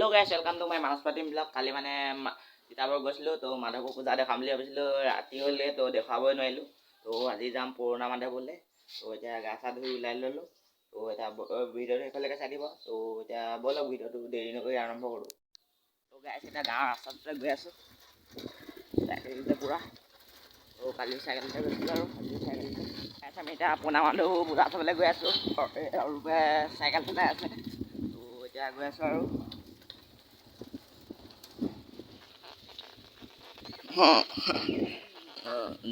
Hello' গাইছ, welcome to my মানস পাতিম blog. কালি মানে তিতাবৰ গৈছিলোঁ, তো মাধৱৰ পূজা দেখাম বুলি ভাবিছিলোঁ। ৰাতি হ'লে তো দেখুৱাবই নোৱাৰিলোঁ। তো আজি যাম পুৰণা মাধৱলৈ। তো এতিয়া গা চা ধুই ওলাই ল'লোঁ। তো এতিয়া ভিডিঅ'টো সেইফালেকে চাই দিব। তো এতিয়া ব'লক ভিডিঅ'টো দেৰি নকৰি আৰম্ভ কৰোঁ। তো গাইছ, এতিয়া গাঁৱৰ ৰাস্তাটোতে গৈ আছোঁ চাইকেলতে পূৰা। তো কালি চাইকেলতে গৈছিলোঁ আৰু আজি চাইকেলতে গাইছ। আমি এতিয়া পুৰণা মাধৱ পূজা চাবলৈ গৈ আছোঁ। আৰু চাইকেল চলাই আছে। তো এতিয়া গৈ আছোঁ আৰু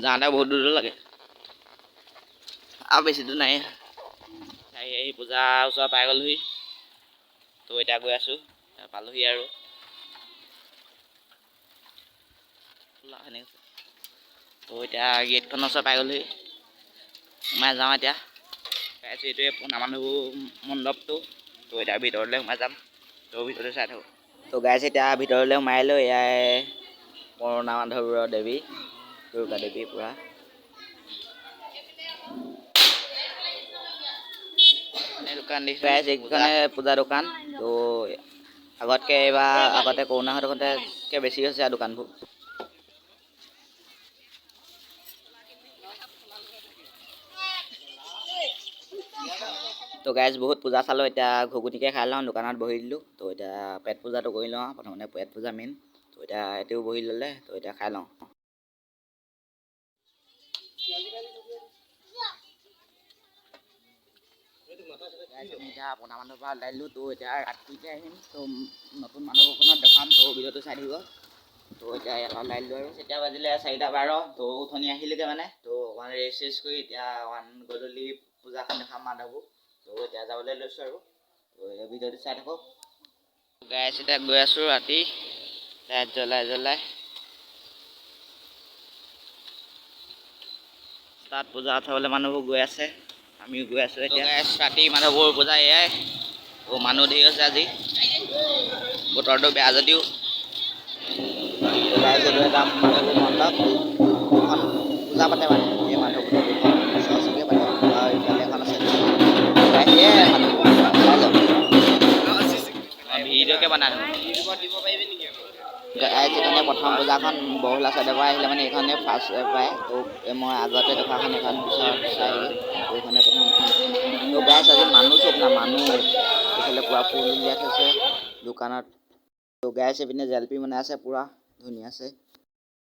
যাওঁতে বহুত দূৰ লাগে আৰু বেছি দূৰ নাই। এই পূজা ওচৰ পাই গ'লোহি। তো এতিয়া গৈ আছোঁ, পালোহি আৰু তো এতিয়া গেটখনৰ ওচৰ পাই গ'লোহি। সোমাই যাওঁ এতিয়া। এইটোৱে পুৰণা মাধৱ মণ্ডপটো। তো এতিয়া ভিতৰলৈ সোমাই যাম। তো ভিতৰতে চাই থাকোঁ। তো গাইছ, এতিয়া ভিতৰলৈ সোমাই লৈ এয়াই পুৰণা মাধৱৰ দেৱী দুৰ্গা দেৱী পূৰা। দোকান দেখিছোঁ গাইছ, এইখনে পূজা দোকান। তো আগতকৈ এইবাৰ আগতে কৰোণা হৈ থাকোঁতেকৈ বেছি হৈছে আৰু দোকানবোৰ। তো গাইছ, বহুত পূজা চালোঁ। এতিয়া ঘুগুনিকে খাই লওঁ, দোকানত বহি দিলোঁ। তো এতিয়া পেট পূজাটো কৰি লওঁ। প্ৰথমতে পেট পূজা মেইন। তো এতিয়া এইটোও বহি ল'লে। তো এতিয়া খাই লওঁ। এতিয়া পুৰণা মাধৱৰ পৰা ওলাই দিলোঁ। তো এতিয়া ৰাতিকৈ আহিম। তো নতুন মাধৱখনত দেখাম। তো ভিডিঅ'টো চাই দিব। তো এতিয়া ইয়াত ওলাই দিলোঁ আৰু এতিয়া বাজিলে 4:12। তো উঠনি আহিলোগৈ মানে। তো অকণমান ৰেষ্ট চেষ্ট কৰি এতিয়া অকণমান গধূলি পূজাখন দেখাম মাধৱো। তো এতিয়া যাবলৈ লৈছোঁ আৰু তো ভিডিঅ'টো চাই থাকক গাইছ। এতিয়া গৈ আছোঁ ৰাতি লাইট জ্বলাই তাত পূজা উঠাবলৈ মানুহবোৰ গৈ আছে, আমিও গৈ আছোঁ। এতিয়া ৰাতি মাধৱৰ পূজা এয়াই। তো মানুহ ধেৰ আছে আজি। বতৰটো বেয়া যদিও যাম মাধৱৰ মণ্ডপ। এখন পূজা পাতে মানে এই মাধৱ দুখন ওচৰকে পাতে। আৰু ইফালে এখন আছে ভিডিঅ'কে বনাই এইখনে প্ৰথম পূজাখন বহুলা চাইডৰ পৰা আহিলে মানে এইখনে ফাৰ্ষ্ট পায়। তো মই আগতে দেখাখন এইখন পিছত চাইগৈ। তো এইখনে প্ৰথম। তো গাইছ, আজি মানুহ চব না মানুহ এইফালে পূৰা ফুল উলিয়াই থৈছে দোকানত। তো গাইছ, এইপিনে জেলপি বনাই আছে, পূৰা ধুনীয়া আছে।